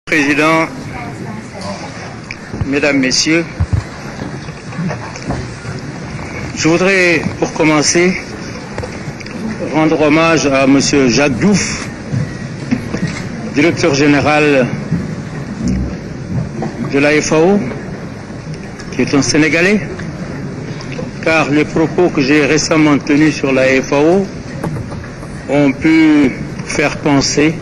Président, Mesdames, Messieurs, je voudrais pour commencer rendre hommage à M. Jacques Diouf, directeur général de la FAO, qui est un Sénégalais, car les propos que j'ai récemment tenus sur la FAO ont pu faire penser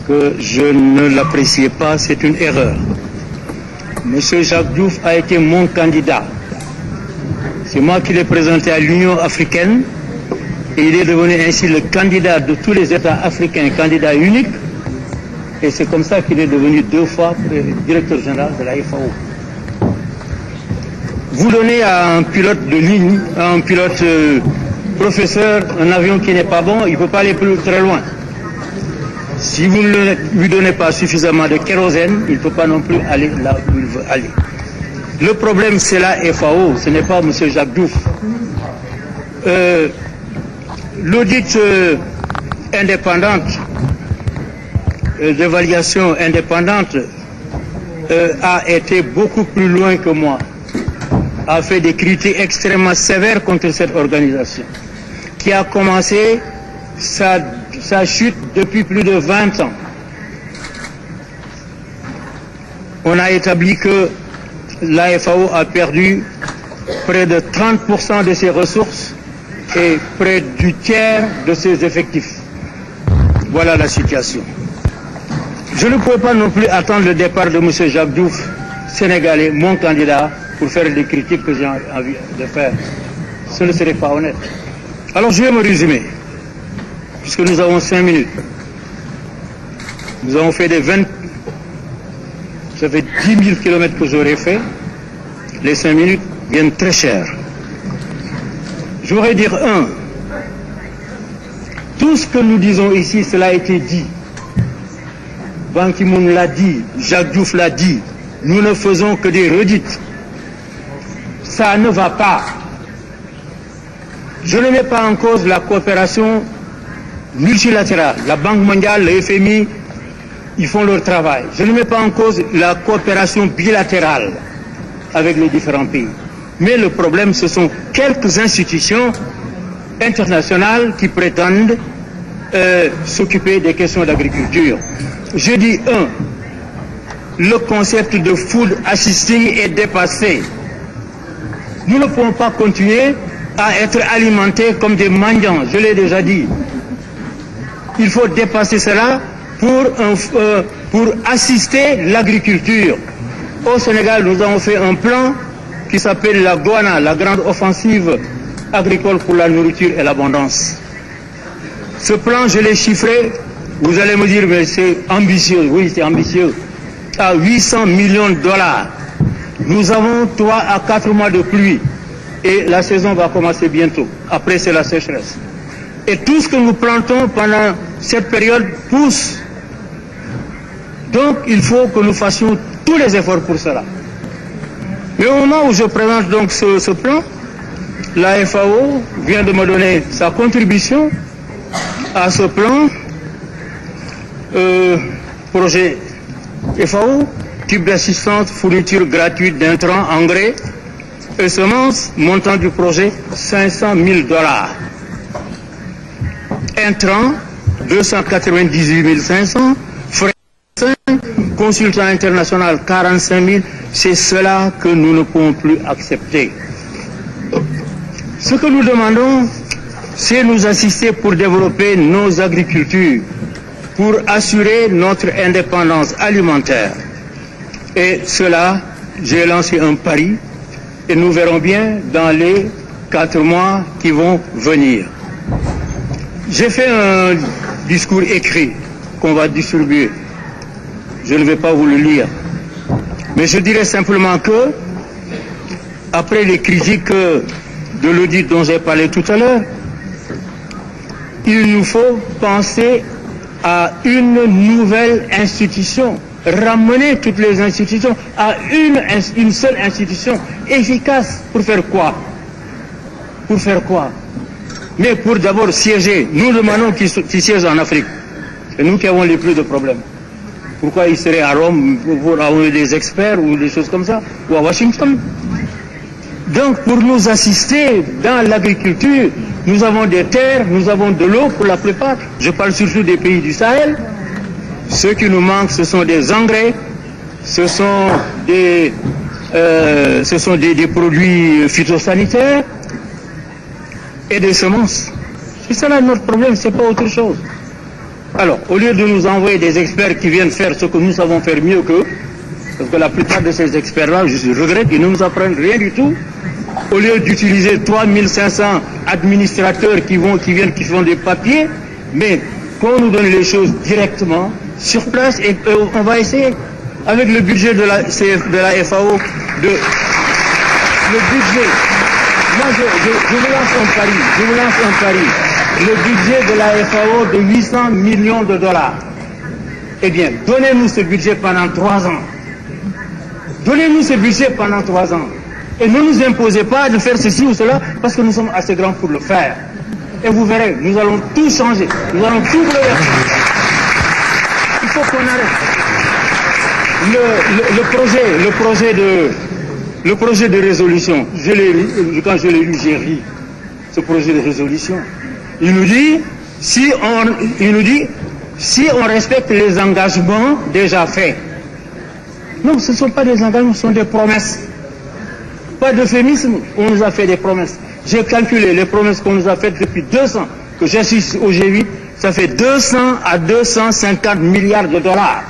que je ne l'appréciais pas, c'est une erreur. Monsieur Jacques Diouf a été mon candidat. C'est moi qui l'ai présenté à l'Union africaine et il est devenu ainsi le candidat de tous les États africains, candidat unique. Et c'est comme ça qu'il est devenu 2 fois directeur général de la FAO. Vous donnez à un pilote de ligne, à un pilote professeur, un avion qui n'est pas bon, il ne peut pas aller très loin. Si vous ne lui donnez pas suffisamment de kérosène, il ne peut pas non plus aller là où il veut aller. Le problème, c'est la FAO, ce n'est pas M. Jacques Diouf. L'audit indépendante, l'évaluation indépendante a été beaucoup plus loin que moi, a fait des critiques extrêmement sévères contre cette organisation, qui a commencé sa chute depuis plus de 20 ans. On a établi que la FAO a perdu près de 30% de ses ressources et près du tiers de ses effectifs. Voilà la situation. Je ne pouvais pas non plus attendre le départ de M. Jacques Diouf, sénégalais, mon candidat, pour faire les critiques que j'ai envie de faire. Ce ne serait pas honnête. Alors je vais me résumer, puisque nous avons 5 minutes. Nous avons fait ça fait 10 000 kilomètres que j'aurais fait. Les 5 minutes viennent très cher. Je voudrais dire tout ce que nous disons ici, cela a été dit. Ban Ki-moon l'a dit, Jacques Diouf l'a dit. Nous ne faisons que des redites. Ça ne va pas. Je ne mets pas en cause la coopération multilatérale. La Banque mondiale, le FMI, ils font leur travail. Je ne mets pas en cause la coopération bilatérale avec les différents pays. Mais le problème, ce sont quelques institutions internationales qui prétendent s'occuper des questions d'agriculture. Je dis le concept de food assisting est dépassé. Nous ne pouvons pas continuer à être alimentés comme des mendiants, je l'ai déjà dit. Il faut dépasser cela pour assister l'agriculture. Au Sénégal, nous avons fait un plan qui s'appelle la GOANA, la grande offensive agricole pour la nourriture et l'abondance. Ce plan, je l'ai chiffré, vous allez me dire, mais c'est ambitieux. Oui, c'est ambitieux. À 800 millions de dollars. Nous avons 3 à 4 mois de pluie et la saison va commencer bientôt. Après, c'est la sécheresse. Et tout ce que nous plantons pendant cette période pousse. Donc, il faut que nous fassions tous les efforts pour cela. Mais au moment où je présente donc ce plan, la FAO vient de me donner sa contribution à ce plan. Projet FAO, type d'assistance, fourniture gratuite d'intrants, engrais et semences, montant du projet 500 000 $. Intrants, 298 500, frais 5, consultant international 45 000, c'est cela que nous ne pouvons plus accepter. Ce que nous demandons, c'est nous assister pour développer nos agricultures, pour assurer notre indépendance alimentaire. Et cela, j'ai lancé un pari et nous verrons bien dans les 4 mois qui vont venir. J'ai fait un discours écrit qu'on va distribuer. Je ne vais pas vous le lire. Mais je dirais simplement que, après les critiques de l'audit dont j'ai parlé tout à l'heure, il nous faut penser à une nouvelle institution, ramener toutes les institutions à une seule institution efficace. Pour faire quoi? Pour faire quoi? Mais pour d'abord siéger. Nous demandons qu'ils siègent en Afrique. C'est nous qui avons les plus de problèmes. Pourquoi ils seraient à Rome pour avoir des experts ou des choses comme ça, ou à Washington? Donc, pour nous assister dans l'agriculture, nous avons des terres, nous avons de l'eau pour la plupart. Je parle surtout des pays du Sahel. Ce qui nous manque, ce sont des engrais, ce sont des produits phytosanitaires et des semences. C'est ça notre problème, c'est pas autre chose. Alors, au lieu de nous envoyer des experts qui viennent faire ce que nous savons faire mieux qu'eux, parce que la plupart de ces experts-là, je regrette, ils ne nous apprennent rien du tout. Au lieu d'utiliser 3500 administrateurs qui viennent, qui font des papiers, mais qu'on nous donne les choses directement, sur place, et on va essayer. Avec le budget de la FAO, le budget, moi je vous lance un pari, le budget de la FAO de 800 millions de dollars. Eh bien, donnez-nous ce budget pendant 3 ans. Donnez-nous ce budget pendant 3 ans. Et ne nous imposez pas de faire ceci ou cela, parce que nous sommes assez grands pour le faire. Et vous verrez, nous allons tout changer, nous allons tout bouleverser. Il faut qu'on arrête. Le projet de résolution, quand je l'ai lu, j'ai ri. Ce projet de résolution, il nous dit, si on respecte les engagements déjà faits. Non, ce ne sont pas des engagements, ce sont des promesses. Pas d'euphémisme, on nous a fait des promesses. J'ai calculé les promesses qu'on nous a faites depuis 2 ans, que j'assiste au G8, ça fait 200 à 250 milliards de dollars.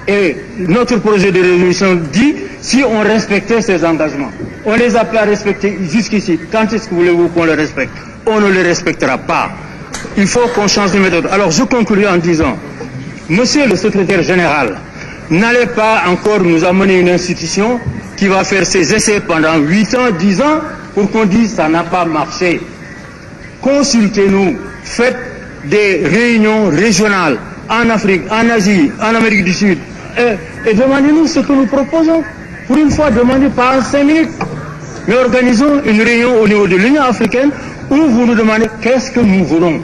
Et notre projet de résolution dit, si on respectait ces engagements, on ne les a pas respectés jusqu'ici. Quand est-ce que voulez-vous qu'on les respecte? On ne les respectera pas. Il faut qu'on change de méthode. Alors je conclue en disant, monsieur le secrétaire général, n'allez pas encore nous amener une institution qui va faire ses essais pendant 8 ans, 10 ans, pour qu'on dise ça n'a pas marché. Consultez-nous, faites des réunions régionales en Afrique, en Asie, en Amérique du Sud, et demandez-nous ce que nous proposons. Pour une fois, demandez pas en 5 minutes. Mais organisons une réunion au niveau de l'Union africaine où vous nous demandez qu'est-ce que nous voulons.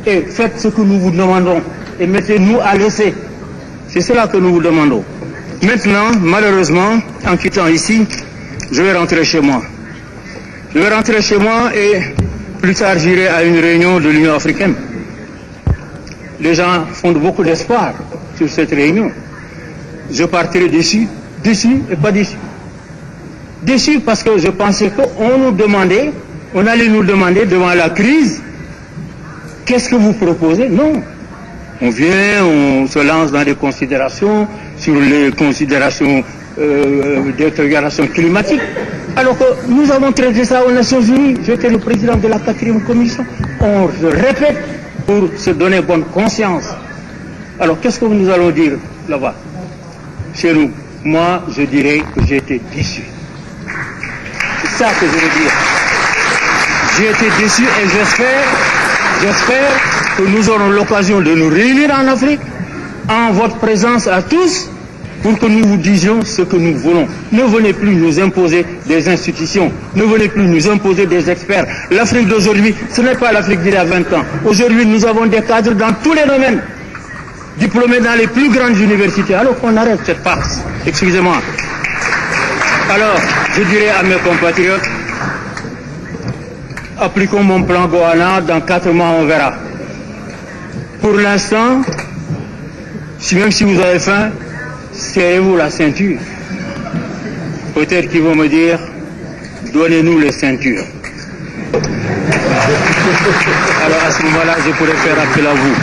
Et faites ce que nous vous demandons. Et mettez-nous à l'essai. C'est cela que nous vous demandons. Maintenant, malheureusement, en quittant ici, je vais rentrer chez moi. Je vais rentrer chez moi et plus tard j'irai à une réunion de l'Union africaine. Les gens font beaucoup d'espoir sur cette réunion. Je partirai déçu et pas déçu. Déçu parce que je pensais on allait nous demander devant la crise, qu'est-ce que vous proposez? Non. On vient, on se lance dans des considérations sur les considérations détérioration climatique. Alors que nous avons traité ça aux Nations Unies. J'étais le président de la 4e commission. On se répète pour se donner bonne conscience. Alors qu'est-ce que nous allons dire là-bas? Chez nous, moi je dirais que j'ai été déçu. C'est ça que je veux dire. J'ai été déçu et j'espère que nous aurons l'occasion de nous réunir en Afrique, en votre présence à tous, pour que nous vous disions ce que nous voulons. Ne venez plus nous imposer des institutions, ne venez plus nous imposer des experts. L'Afrique d'aujourd'hui, ce n'est pas l'Afrique d'il y a 20 ans. Aujourd'hui, nous avons des cadres dans tous les domaines, diplômés dans les plus grandes universités. Alors qu'on arrête cette farce. Excusez-moi. Alors, je dirais à mes compatriotes, appliquons mon plan Goana, dans 4 mois on verra. Pour l'instant, même si vous avez faim, serrez-vous la ceinture. Peut-être qu'ils vont me dire, donnez-nous les ceintures. Alors à ce moment-là, je pourrais faire appel à vous.